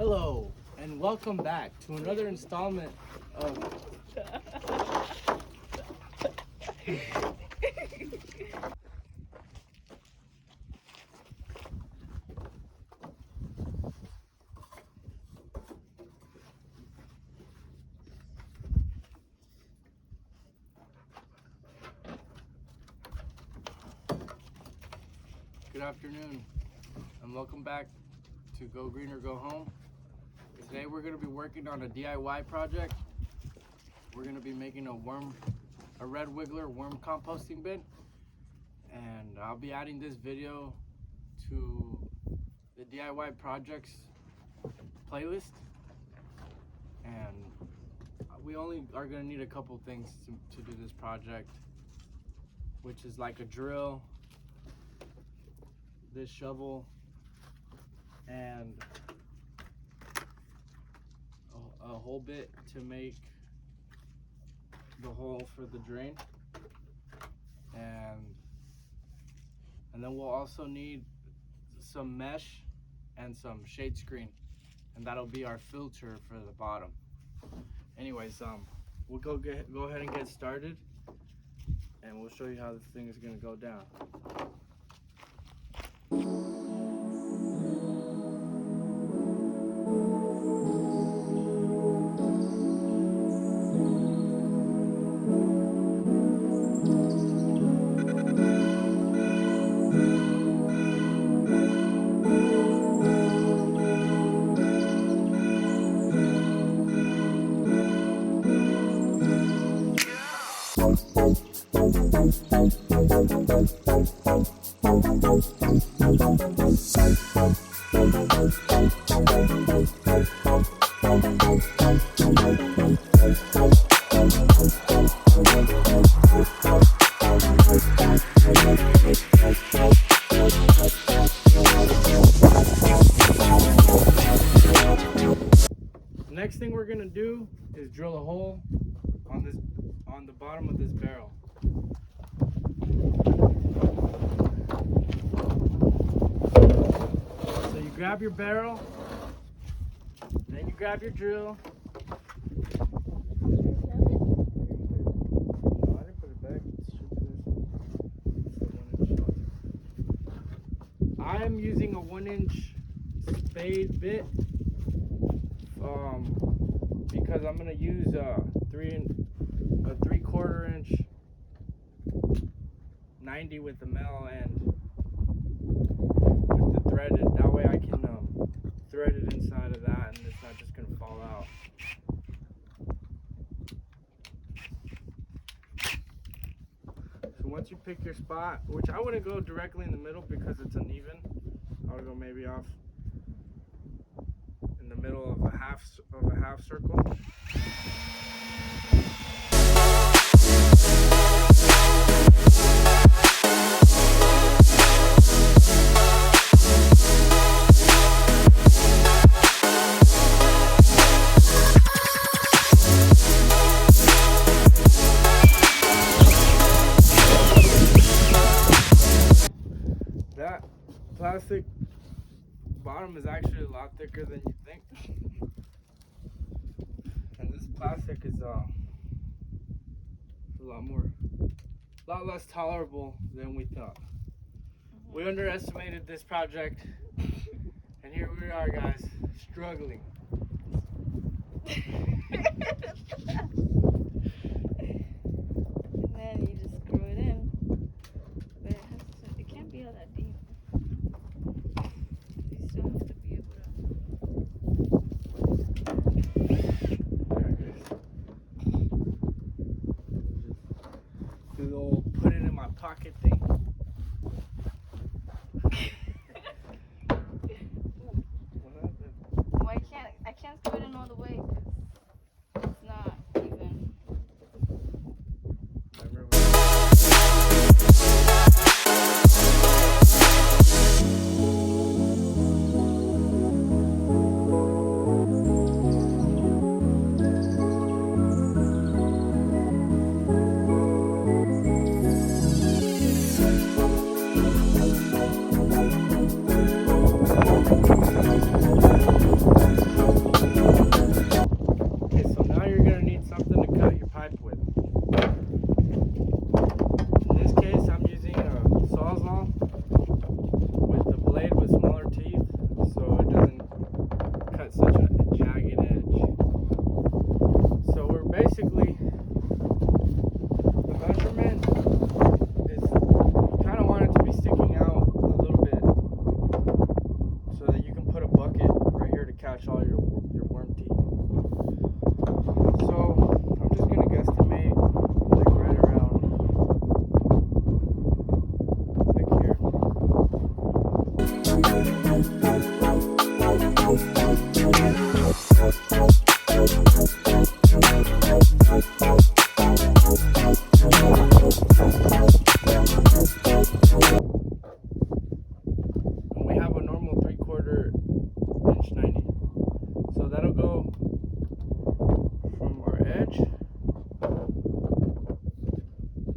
Hello, and welcome back to another installment of Good afternoon, and welcome back to Go Green or Go Home. Today we're going to be working on a DIY project. We're going to be making a Red Wiggler worm composting bin, and I'll be adding this video to the DIY projects playlist. And we only are going to need a couple things to do this project, which is like a drill, this shovel, and a hole bit to make the hole for the drain, and then we'll also need some mesh and some shade screen, and that'll be our filter for the bottom. Anyways, we'll go ahead and get started, and we'll show you how this thing is going to go down. Next thing we're gonna do is drill a hole on the bottom of this barrel. So you grab your barrel, then you grab your drill. No, I didn't put it back. I am using a 1-inch spade bit because I'm gonna use a 3/4 inch 90 with the metal end with the threaded. That way I can thread it inside of that, and it's not just gonna fall out. So once you pick your spot, which I wouldn't go directly in the middle because it's uneven, I would go maybe off in the middle of a half circle. That plastic bottom is actually a lot thicker than you think, and this plastic is a lot less tolerable than we thought. We underestimated this project, and here we are, guys, struggling. And then you just screw it in, but it can't be all that deep. You still have to be able Do the old put it in my pocket thing. Well, I can't screw it in all the way because it's not even. We have a normal 3/4 inch 90. So that'll go from our edge.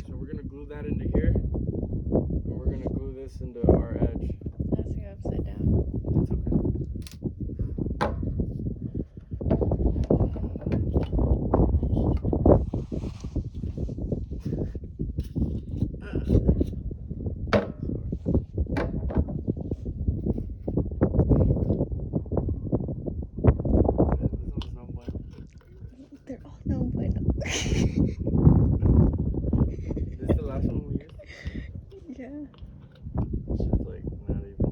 So we're gonna glue that into here. And we're gonna glue this into our edge. That's go upside down. That's okay. They're all no bueno. This is the last one we used? Yeah. It's just like not even.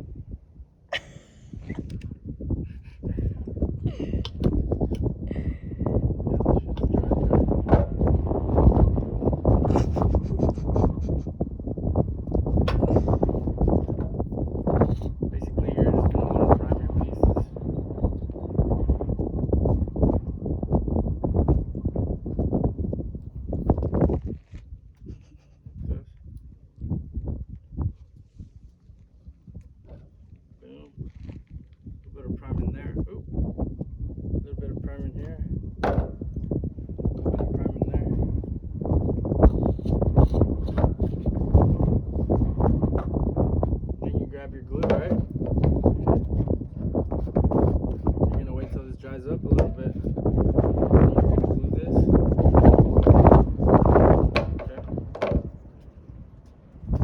Basically, you're just gonna want to prime your pieces. This. Boom. A little bit of prime in there. Oop. A little bit of prime in here. A little bit of prime in there. Then you grab your glue, right? You're gonna wait till this dries up a little bit. Then you're gonna glue this. Okay.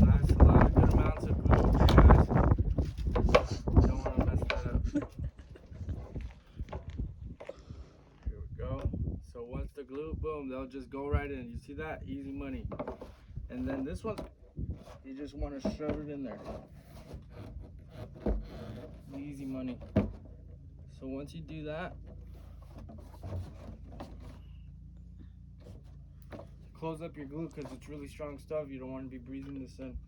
Nice, a lot of good amounts of glue, okay, guys? Don't want to mess that up. Here we go. So once the glue, boom, they'll just go right in. You see that? Easy money. And then this one, you just want to shove it in there. Easy money. So once you do that, close up your glue because it's really strong stuff. You don't want to be breathing this in.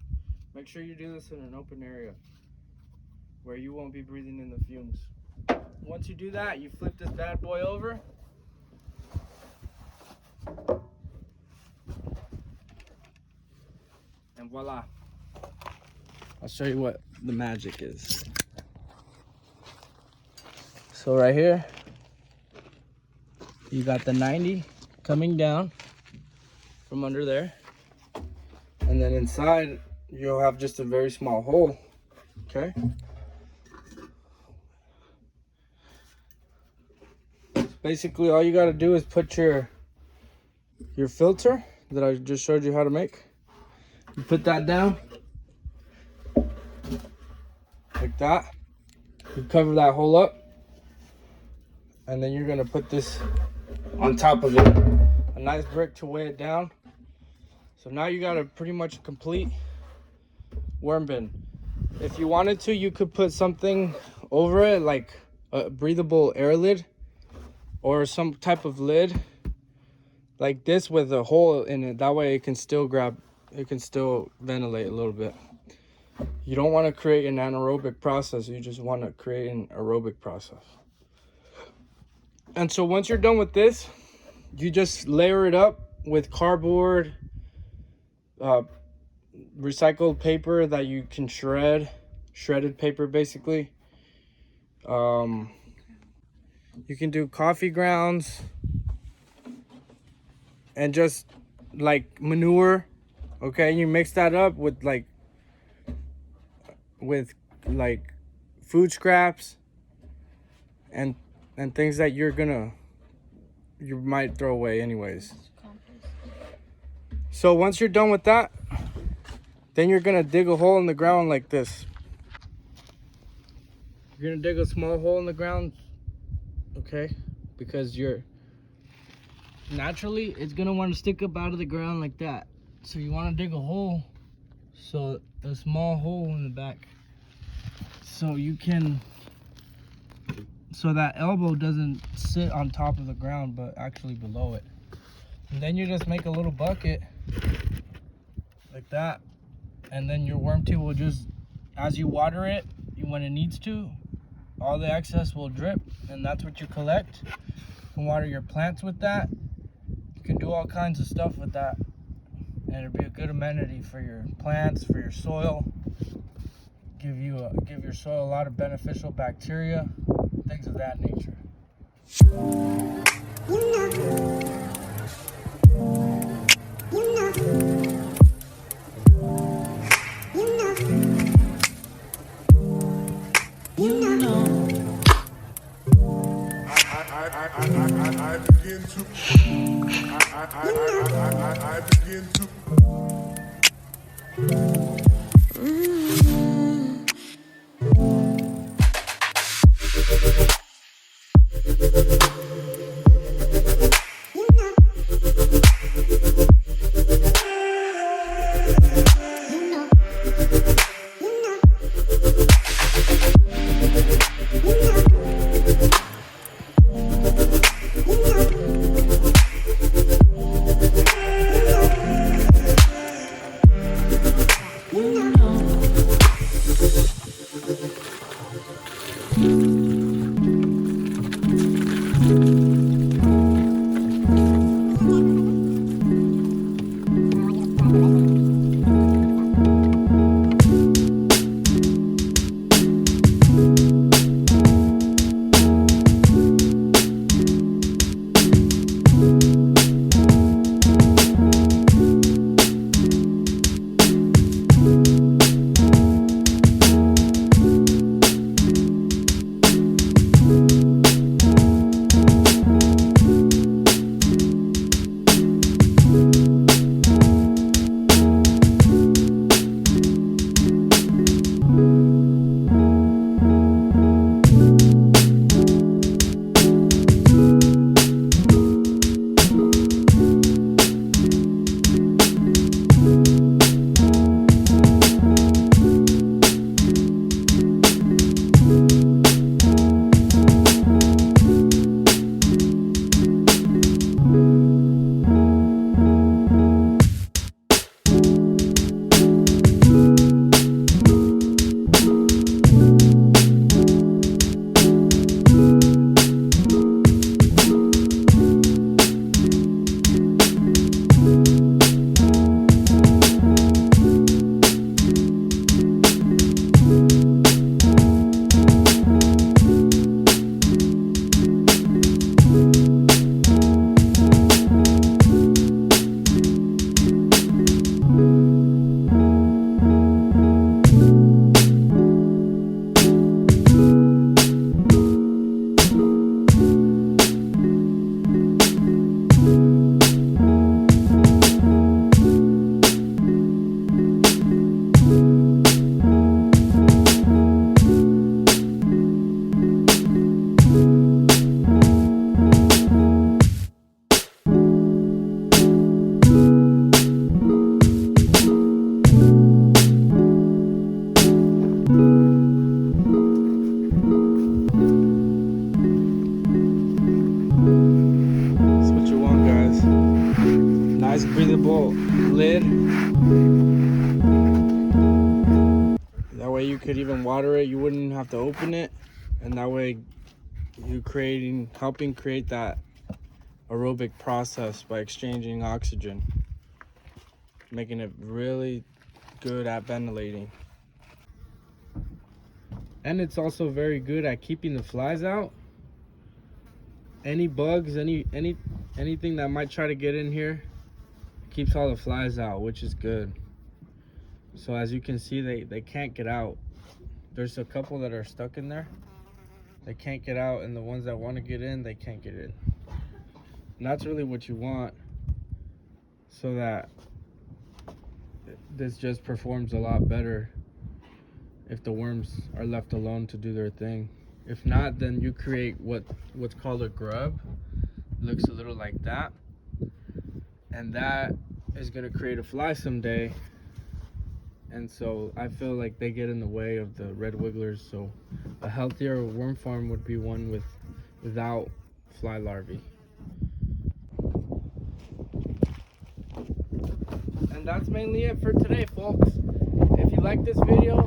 Make sure you do this in an open area where you won't be breathing in the fumes. Once you do that, you flip this bad boy over. And voila. I'll show you what the magic is. So right here, you got the 90 coming down from under there. And then inside, you'll have just a very small hole, okay? Basically, all you gotta do is put your filter that I just showed you how to make. You put that down, like that. You cover that hole up. And then you're gonna put this on top of it. A nice brick to weigh it down. So now you got a pretty much complete worm bin. If you wanted to, you could put something over it, like a breathable air lid or some type of lid like this with a hole in it. That way it can still ventilate a little bit. You don't want to create an anaerobic process. You just want to create an aerobic process. And so once you're done with this, you just layer it up with cardboard, recycled paper that you can shredded paper basically. You can do coffee grounds and just like manure, okay? You mix that up with like food scraps and things that you might throw away anyways. So once you're done with that, then you're gonna dig a hole in the ground like this. You're gonna dig a small hole in the ground, okay? Because naturally it's gonna want to stick up out of the ground like that. So you want to dig a hole, so a small hole in the back, so that elbow doesn't sit on top of the ground but actually below it. And then you just make a little bucket like that, and then your worm tube will just, as you water it, when it needs to, all the excess will drip, and that's what you collect. You can water your plants with that. You can do all kinds of stuff with that, and it'll be a good amenity for your plants, for your soil. Give your soil a lot of beneficial bacteria, things of that nature. I begin to breathable lid. That way you could even water it. You wouldn't have to open it, and that way you helping create that aerobic process by exchanging oxygen, making it really good at ventilating. And it's also very good at keeping the flies out. Any bugs, anything that might try to get in here, keeps all the flies out, which is good. So as you can see, they can't get out. There's a couple that are stuck in there. They can't get out, and the ones that want to get in, they can't get in. And that's really what you want, so that this just performs a lot better if the worms are left alone to do their thing. If not, then you create what's called a grub. It looks a little like that, and that is going to create a fly someday. And so I feel like they get in the way of the red wigglers. So a healthier worm farm would be one without fly larvae. And that's mainly it for today, folks. If you like this video,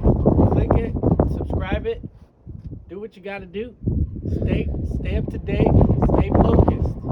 click it, subscribe it. what you got to do. Stay up to date. Stay focused.